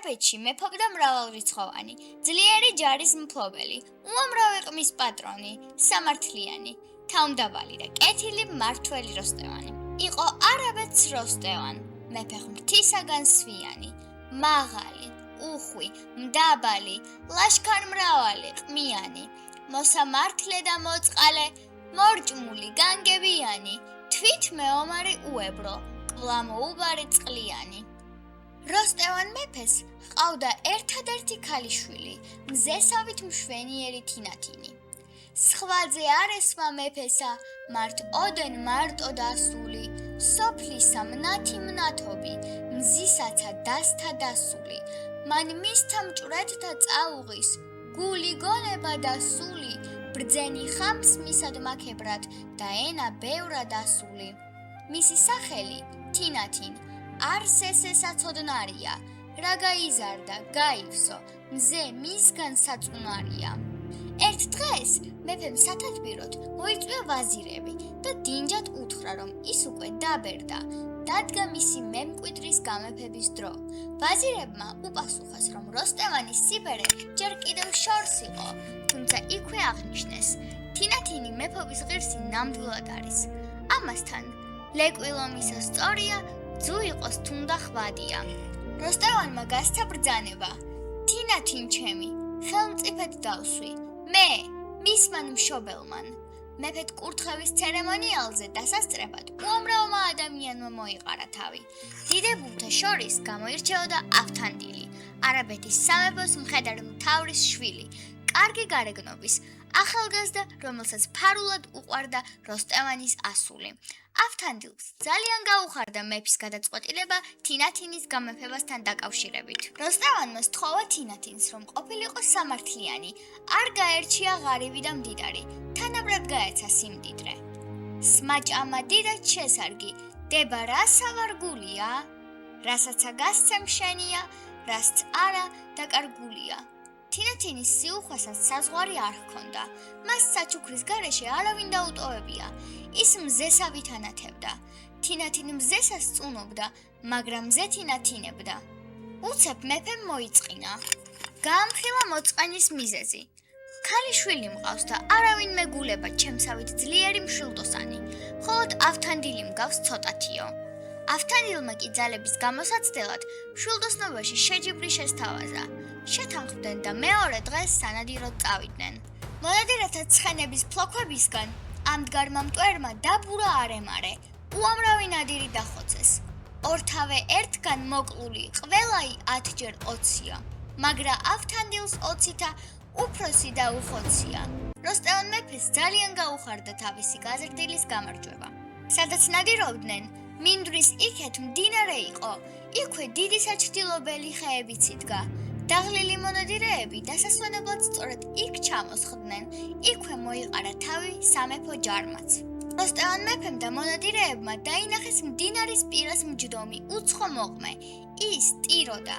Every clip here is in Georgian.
არაბეთში მეფობდა მრავალრიცხოვანი, ძლიერი ჯარის მფლობელი, უამრავი ყმის პატრონი, სამართლიანი, თავმდაბალი და კეთილი მმართველი როსტევანი. იყო არაბეთს როსტევან, მეფე ღმრთისაგან სვიანი, მაღალი, უხვი, მდაბალი, ლაშქარმრავალი, ყმიანი, მოსამართლე და მოწყალე, მორჭმული, განგებიანი, თვით მეომარი უებრო, კვლავ მოუბარი წყლიანი. როსტევან მეფეს ჰყავდა ერთადერთი ქალიშვილი, მზესავით მშვენიერი თინათინი. სხვაზე არ ესვა მეფესა, მართ ოდენ მარტო დასული, სოფლისა მნათი მნათობი, მზისაცა დასთა დასული, მან მისთა მჭვრეთთა წაუღის, გული გონება და სული, ბრძენი ხამს მისად მაქებრად და ენა ბევრად ასული. მისი სახელი თინათინ არს ესესაცოდნარია, რა გაიზარდა, გაივსო, მზე მისგან საწუნარია. ერთ დღეს მეფემ სათადბიროდ მოიწვია ვაზირები და დინჯად უთხრა, რომ ის უკვე დაბერდა. დადგა მისი მემკვიდრის გამეფების დრო. ვაზირებმა უპასუხეს, რომ როსტევანის სიბერე ჯერ კიდევ შორს იყო, თუმცა იქვე აღნიშნეს, თინათინი მეფობის ღირსი ნამდვილად არის. ამასთან, ლეკვილომისა სწორია, ძუ იყოს თუნდა ხვადია. როსტევანმა გასცა ბრძანება, თინათინ ჩემი, ხელმწიფედ დავსვი, მე, მისმან მშობელმან. მეფედ კურთხევის ცერემონიალზე დასასწრებად უამრავმა ადამიანმა მოიყარა თავი. დიდებულთა შორის გამოირჩეოდა ავთანდილი, არაბეთის სამეფოს მხედარ მთავრის შვილი, კარგი გარეგნობის, ახალგაზრდა, რომელსაც ფარულად უყვარდა როსტევანის ასული. ავთანდილს ძალიან გაუხარდა მეფის გადაწყვეტილება თინათინის გამეფებასთან დაკავშირებით. როსტევანმა სთხოვა თინათინს, რომ ყოფილიყო სამართლიანი, არ გაერჩია ღარიბი და მდიდარი, თანაბრად გაეცა სიმდიდრე. სმაჭამა დიდად შესარგი, დება რასა ვარგულია, რასაცა გასცემ შენია, რასც არა დაკარგულია. თინათინის სიუხვასაც საზღვარი არ ჰქონდა, მას საჩუქრის გარეშე არავინ დაუტოვებია, ის მზესავით ანათებდა. თინათინ მზესას წუნობდა, მაგრამ მზე თინათინებდა. უცებ მეფემ მოიწყინა. გაამხილა მოწყენის მიზეზი. ქალიშვილი მყავს და არავინ მეგულება ჩემსავით ძლიერი მშვილდოსანი, მხოლოდ ავთანდილი მგავს ცოტათიო. ავთანდილმა კი ძალების გამოსაცდელად მშვილდოსნობაში შეჯიბრი შესთავაზა. შეთანხმდნენ და მეორე დღეს სანადიროდ წავიდნენ. მონადირეთა ცხენების ფლოქვებისგან ამდგარმა მტვერმა დაბურა არემარე, უამრავი ნადირი დახოცეს. ორთავე ერთგან მოკლული ყველაი 10-ჯერ 20-ია, მაგრა ავთანდილს 20-თა უფროსი და უხოცია. როსტევან მეფეს ძალიან გაუხარდა თავისი გაზრდილის გამარჯვება. სადაც ნადირობდნენ, მინდვრის იქეთ მდინარე იყო, იქვე დიდი საჩრდილობელი ხეებიც იდგა. დაღლილი მონადირეები დასასვენებლად სწორედ იქ ჩამოსხდნენ, იქვე მოიყარა თავი სამეფო ჯარმაც. როსტევან მეფემ და მონადირეებმა დაინახეს მდინარის პირას მჯდომი უცხო მოყმე, ის ტიროდა.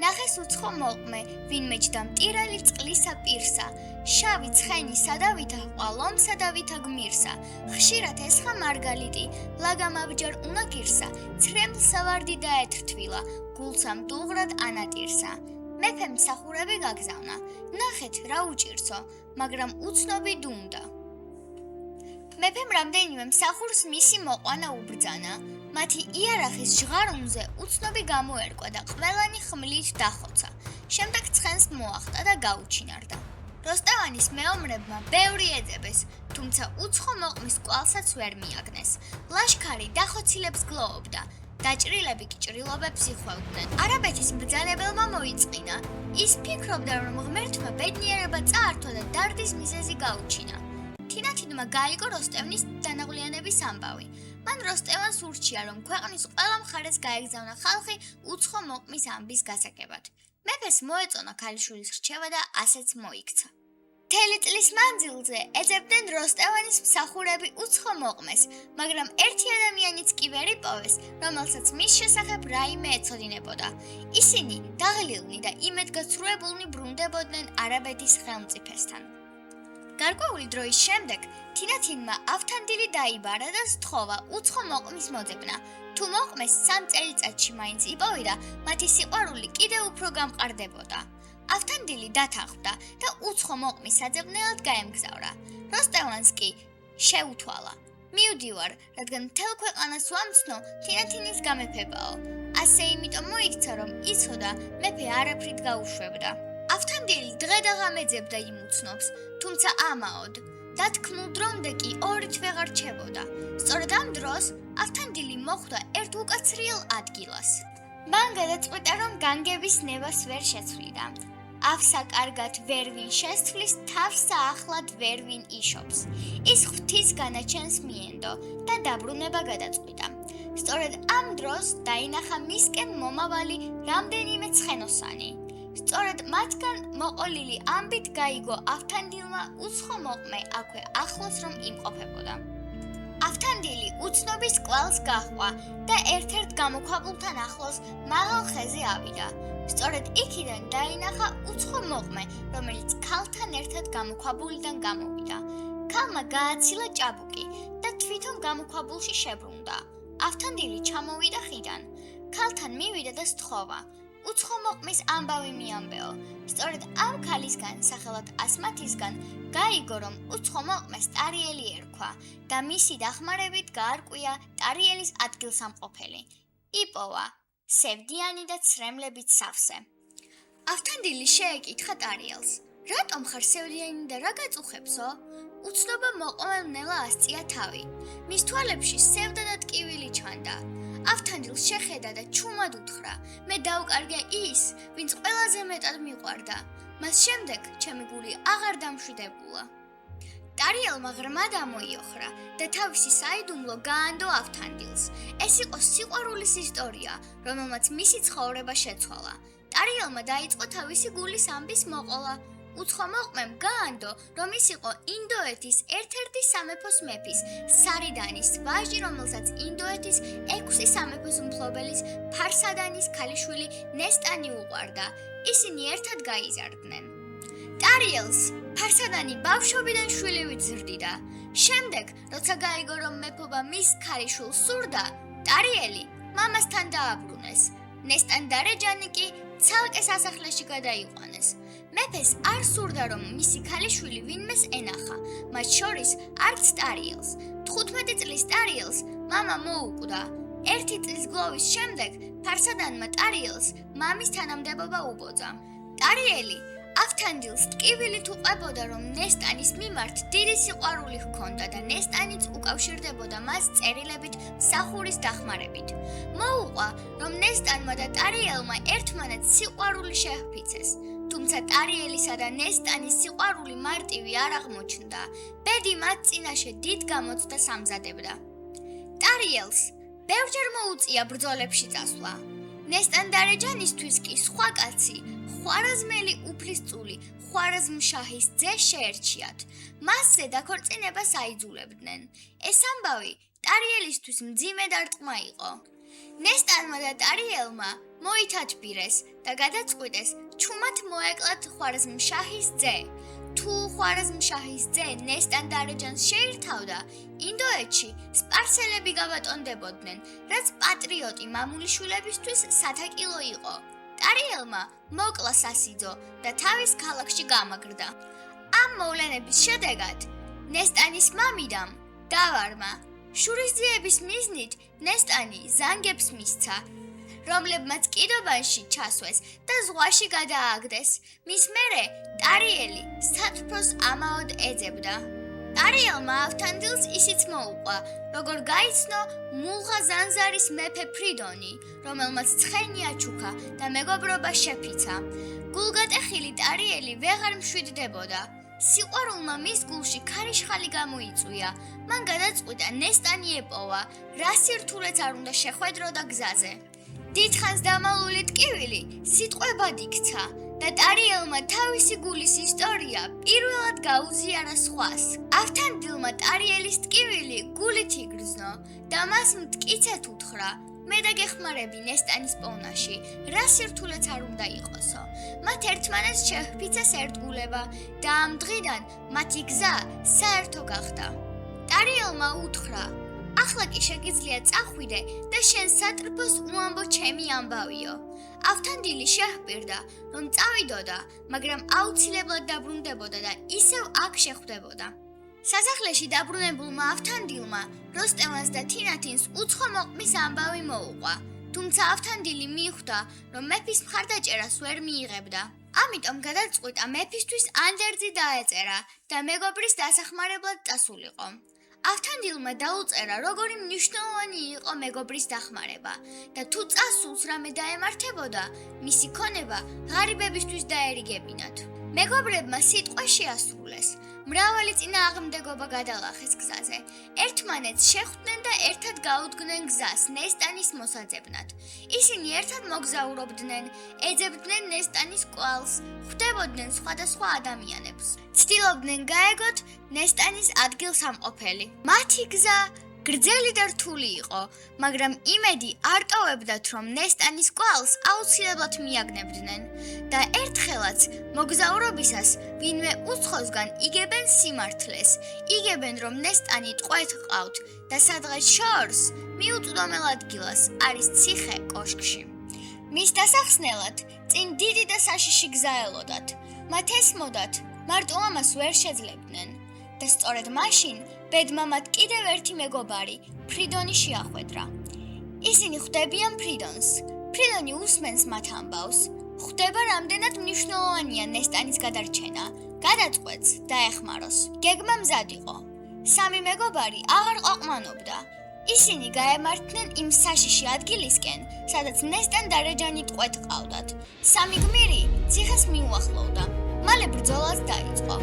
ნახეს უცხო მოყმე, ვინმე ჯდა მტირალი წყლისა პირსა, შავი ცხენისა და ვითა ყვალომსა და ვითა გმირსა, ხშირად ესხა მარგალიტი, ლაგამაბჯარ უნაგირსა, ცრემლსა ვარდი დაეთრთვილა, გულსა მდუღრად ანატირსა. მეფემ მსახურები გაგზავნა, ნახეთ რა უჭირსო, მაგრამ უცნობი დუმდა. მეფემ რამდენიმე მსახურს მისი მოყვანა უბრძანა, მათი იარაღის ჟღარუნზე უცნობი გამოერკვა და ყველანი ხმლით დახოცა. შემდეგ ცხენს მოახტა და გაუჩინარდა. როსტევანის მეომრებმა ბევრი ეძებეს, თუმცა უცხო მოყმის კვალსაც ვერ მიაგნეს. ლაშქარი დახოცილებს გლოობდა. დაჭრილები კი ჭრილობებს იხვევდნენ. არაბეთის მბრძანებელმა მოიწყინა. ის ფიქრობდა, რომ ღმერთმა ბედნიერება წაართვა და დარდის მიზეზი გაუჩინა. თინათინმა გაიგო როსტევნის დანაღლიანების ამბავი. მან როსტევანს ურჩია, რომ ქვეყნის ყველა მხარეს გაეგზავნა ხალხი უცხო მოყმის ამბის გასაგებად. მეფეს მოეწონა ქალიშვილის რჩევა და ასეც მოიქცა. მთელი წლის მანძილზე ეძებდნენ როსტევანის მსახურები უცხო მოყმეს, მაგრამ ერთი ადამიანიც კი ვერ იპოვეს, რომელსაც მის შესახებ რაიმე ეცოდინებოდა. ისინი დაღლილნი და იმედგაცრუებულნი ბრუნდებოდნენ არაბეთის ხელმწიფესთან. გარკვეული დროის შემდეგ თინათინმა ავთანდილი დაიბარა და სთხოვა უცხო მოყმის მოძებნა. თუ მოყმეს 3 წელიწადში მაინც იპოვიდა, მათი სიყვარული კიდევ უფრო გამყარდებოდა. ავთანდილი დათანხმდა და უცხო მოყმის საძებნელად გაემგზავრა. როსტევანს კი შეუთვალა. მივდივარ, რადგან მთელ ქვეყანას ვამცნო თინათინის გამეფებაო. ასე იმიტომ მოიქცა, რომ იცოდა მეფე არაფრით გაუშვებდა. ავთანდილი დღე და ღამე ძებდა იმ უცნობს, თუმცა ამაოდ. დათქმულ დრომდე კი ორით ვეღარ რჩებოდა. სწორედ ამ დროს ავთანდილი მოხვდა ერთ უკაცრიელ ადგილას. მან გადაწყვიტა, რომ განგების ნებას ვერ შეცვლიდა. ავსა კარგად ვერვინ შესცვლის, თავსა ახლად ვერვინ იშობს. ის ღვთის განაჩენს მიენდო და დაბრუნება გადაწყვიტა. სწორედ ამ დროს დაინახა მისკენ მომავალი რამდენიმე ცხენოსანი. სწორედ მათგან მოყოლილი ამბით გაიგო ავთანდილმა უცხო მოყმე აქვე ახლოს რომ იმყოფებოდა. ავთანდილი უცნობის კვალს გაჰყვა და ერთ-ერთ გამოქვაბულთან ახლოს მაღალ ხეზე ავიდა. სწორედ იქიდან დაინახა უცხო მოყმე, რომელიც ქალთან ერთად გამოქვაბულიდან გამოვიდა. ქალმა გააცილა ჭაბუკი და თვითონ გამოქვაბულში შებრუნდა. ავთანდილი ჩამოვიდა ხიდან. ქალთან მივიდა და სთხოვა. უცხო მოყმის ამბავი მიამბეო. სწორედ ამ ქალისგან, სახელად ასმათისგან, გაიგო, რომ უცხო მოყმეს ტარიელი ერქვა და მისი დახმარებით გაარკვია ტარიელის ადგილსამყოფელი. იპოვა სევდიანი და ცრემლებით სავსე. ავთანდილი შეეკითხა ტარიელს: რატომ ხარ სევდიანი და რა გაწუხებსო? უცნობა მოყმემ ნელა ასწია თავი. მის თვალებში სევდა და ტკივილი ჩანდა. ავთანდილს შეხედა და ჩუმად უთხრა: მე დავკარგე ის, ვინც ყველაზე მეტად მიყვარდა. მას შემდეგ ჩემი გული აღარ დამშვიდებულა. ტარიელმა ღრმად ამოიოხრა და თავისი საიდუმლო გაანდო ავთანდილს. ეს იყო სიყვარულის ისტორია, რომელმაც მისი ცხოვრება შეცვალა. ტარიელმა დაიწყო თავისი გულის ამბის მოყოლა. უცხო მოყმემ გაანდო, რომ ის იყო ინდოეთის ერთ-ერთი სამეფოს მეფის, სარიდანის ვაჟი, რომელსაც ინდოეთის 6 სამეფოს მფლობელის ფარსადანის ქალიშვილი ნესტანი უყვარდა. ისინი ერთად გაიზარდნენ. ტარიელს ფარსადანი ბავშვობიდან შვილივით ზრდიდა. შემდეგ, როცა გაიგო, რომ მეფობა მის ქალიშვილს სურდა, ტარიელი მამასთან დააბრუნეს. ნესტან დარეჯანი კი ცალკე სასახლეში გადაიყვანეს. მეფეს არ სურდა, რომ მისი ქალიშვილი ვინმეს ენახა, მათ შორის არც ტარიელს. 15 წლის ტარიელს მამა მოუკვდა. 1 წლის გლოვის შემდეგ ფარსადანმა ტარიელს მამის თანამდებობა უბოძა. ტარიელი ავთანდილს ტკივილით უყვებოდა, რომ ნესტანის მიმართ დიდი სიყვარული ჰქონდა და ნესტანიც უკავშირდებოდა მას წერილებით მსახურის დახმარებით. მოუყვა, რომ ნესტანმა და ტარიელმა ერთმანეთს სიყვარული შეჰფიცეს. თუმცა ტარიელისა და ნესტანის სიყვარული მარტივი არ აღმოჩნდა. ბედი მათ წინაშე დიდ გამოცდას ამზადებდა. ტარიელს ბევრჯერ მოუწია ბრძოლებში წასვლა. ნესტან დარეჯანისთვის კი სხვა კაცი, ხვარაზმელი უფლისწული, ხვარაზმშაჰის ძე შეერჩიათ. მასზე დაქორწინებას აიძულებდნენ. ეს ამბავი ტარიელისთვის მძიმე დარტყმა იყო. ნესტანმა და ტარიელმა მოითათბირეს და გადაწყვიტეს ჩუმად მოეკლათ ხვარაზმშაჰის ძე. თუ ხვარაზმშაჰის ძე ნესტან დარეჯანს შეირთავდა, ინდოეთში სპარსელები გაბატონდებოდნენ, რაც პატრიოტი მამულიშვილებისთვის სათაკილო იყო. ტარიელმა მოკლა სასიძო და თავის ქალაქში გამაგრდა. ამ მოვლენების შედეგად ნესტანის მამიდამ დავარმა შურისძიების მიზნით ნესტანი ზანგებს მისცა, რომლებმაც კიდობანში ჩასვეს და ზღვაში გადააგდეს. მის მერე ტარიელი სათფროს ამაოდ ეძებდა. ტარიელმა ავთანდილს ისიც მოუყვა, როგორ გაიცნო მულღა ზანზარის მეფე ფრიდონი, რომელმაც ცხენი აჩუქა და მეგობრობა შეფიცა. გულგატეხილი ტარიელი ვეღარ მშვიდდებოდა. სიყვარულმა მის გულში ქარიშხალი გამოიწვია. მან გადაწყვიტა ნესტანი ეპოვა, რა სირთულეც არ უნდა შეხვედროდა გზაზე. დიდხანს დამალული ტკივილი სიტყვებად იქცა და ტარიელმა თავისი გულის ისტორია პირველად გაუზიარა სხვას. ავთანდილმა ტარიელის ტკივილი გულით იგრძნო და მას მტკიცედ უთხრა: მე დაგეხმარები ნესტანის პოვნაში, რა სირთულეც არ უნდა იყოსო. მათ ერთმანეთს შეჰფიცეს ერთგულება და ამ დღიდან მათი გზა საერთო გახდა. ტარიელმა უთხრა: ახლა კი შეგიძლია წახვიდე და შენ სატრფოს უამბო ჩემი ამბავიო. ავთანდილი შეჰპირდა, რომ წავიდოდა, მაგრამ აუცილებლად დაბრუნდებოდა და ისევ აქ შეხვდებოდა. სასახლეში დაბრუნებულმა ავთანდილმა როსტევანს და თინათინს უცხო მოყმის ამბავი მოუყვა, თუმცა ავთანდილი მიხვდა, რომ მეფის მხარდაჭერას ვერ მიიღებდა. ამიტომ გადაწყვიტა მეფისთვის ანდერძი დაეწერა და მეგობრის დასახმარებლად წასულიყო. ავთანდილმა დაუწერა, როგორი მნიშვნელოვანი იყო მეგობრის დახმარება და თუ წასულს რამე დაემართებოდა, მისი ქონება ღარიბებისთვის დაერიგებინათ. მეგობრებმა სიტყვა შეასრულეს. მრავალი წინააღმდეგობა გადალახეს გზაზე. ერთმანეთს შეხვდნენ და ერთად გაუდგნენ გზას ნესტანის მოსაძებნად. ისინი ერთად მოგზაურობდნენ, ეძებდნენ ნესტანის კვალს, ხვდებოდნენ სხვადასხვა ადამიანებს. ცდილობდნენ გაეგოთ ნესტანის ადგილსამყოფელი. მათი გზა გრძელი და რთული იყო, მაგრამ იმედი არ ტოვებდათ, რომ ნესტანის კვალს აუცილებლად მიაგნებდნენ და ერთხელაც მოგზაურობისას ვინმე უცხოსგან იგებენ სიმართლეს, იგებენ, რომ ნესტანი ტყვეთ ყავთ და სადღაც შორს მიუწვდომელ ადგილას არის ციხე კოშკში. მის დასახსნელად წინ დიდი და საშიში გზა ელოდათ. მათ ესმოდათ, მარტო ამას ვერ შეძლებდნენ და სწორედ მაშინ ბედმა მათ კიდევ ერთი მეგობარი, ფრიდონი შეახვედრა. ისინი ხვდებიან ფრიდონს. ფრიდონი უსმენს მათ ამბავს. ხვდება, რამდენად მნიშვნელოვანია ნესტანის გადარჩენა, გადაწყვეტს დაეხმაროს. გეგმა მზად იყო. სამი მეგობარი აღარ ყვაყმანობდა. ისინი გაემართნენ იმ საშიში ადგილისკენ, სადაც ნესტან დარეჯანი ტყვეთ ყავდათ. სამი გმირი ციხეს მიუახლოვდა. მალე ბრძოლაც დაიწყო.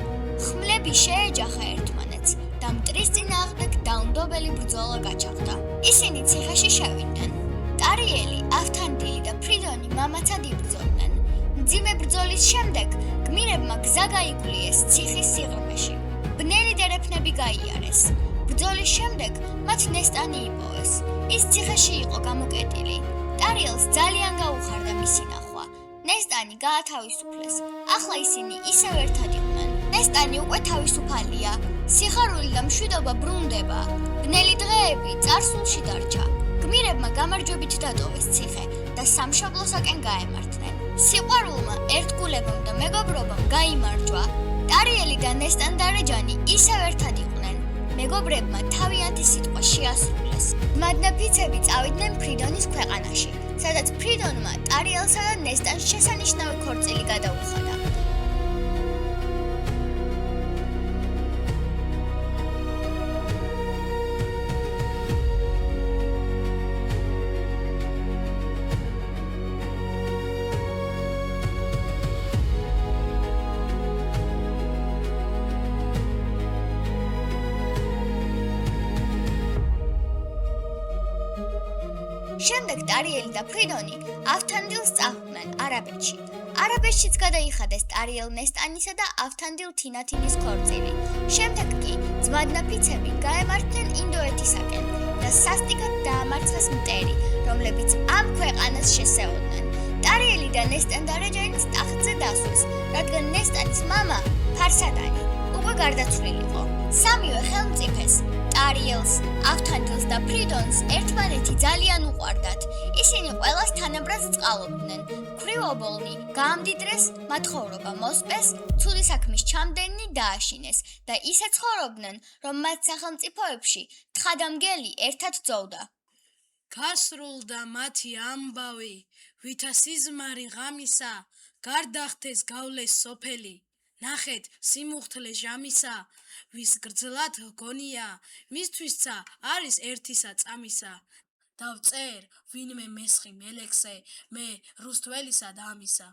ხმლები შეეჯახა ერთმანეთს და მტრის წინააღმდეგ დაუნდობელი ბრძოლა გაჩაღდა. ისინი ციხეში შევიდნენ. ტარიელი, ავთანდილი და ფრიდონი მამაცად იბრძოდნენ. მძიმე ბრძოლის შემდეგ გმირებმა გზა გაიგულიეს ციხის სიღრმეში. ბნელი დერეფნები გაიარეს. ბრძოლის შემდეგ მათ ნესტანი იპოვეს. ის ციხეში იყო გამოკეტილი. ტარიელს ძალიან გაუხარდა მისი ნახვა. ნესტანი გაათავისუფლეს. ახლა ისინი ისევ ერთად იყვნენ. ნესტანი უკვე თავისუფალია. სიხარული და მშვიდობა ბრუნდება. ბნელი დღეები წარსულში დარჩა. გმირებმა გამარჯვებით დატოვეს ციხე და სამშობლოსაკენ გაემართნენ. სიყვარულმა, ერთგულებამ და მეგობრობამ გაიმარჯვა. ტარიელი და ნესტან დარეჯანი ისევ ერთად იყვნენ. მეგობრებმა თავიანთი სიტყვა შეასრულეს. მადნაფიცები წავიდნენ ფრიდონის ქვეყანაში, სადაც ფრიდონმა ტარიელსა და ნესტანს შესანიშნავი ქორწილი გადაუხადა. შემდეგ ტარიელი და ფრიდონი ავთანდილს წახვდნენ არაბეთში. არაბეთშიც გადაიხადეს ტარიელ ნესტანისა და ავთანდილ თინათინის ქორწილი. შემდეგ კი ძმადნაფიცები გაემართნენ ინდოეთისაკენ და სასტიკად დაამარცხეს მტერი, რომლებიც ამ ქვეყანას შესეოდნენ. ტარიელი და ნესტან დარეჯანიც ტახტზე დასვეს, რადგან ნესტანის მამა ფარსადანი უკვე გარდაცვლილი იყო. სამივე ხელმწიფეს ტარიელს, ავთანდილს და ფრიდონს ერთმანეთი ძალიან უყვარდათ. ისინი ყველას თანაბრად წყალობდნენ. ქვრივობოლნი გაამდიდრეს, მათხოვრობა მოსპეს, ცუდი საქმის ჩამდენნი დააშინეს და ისე ცხოვრობდნენ, რომ მათ სახელმწიფოებში თხადამგელი ერთად ძოვდა. გასრულდა მათი ამბავი, ვითა სიზმარი ღამისა, გარდახტეს გავლეს სოფელი. ნახეთ სიმუხთლე ჟამისა, ვის გრძლად გონია, მისთვისცა არის ერთისა წამისა. დავწერ ვინმე მესხი მელექსე, მე რუსთველისა და ამისა.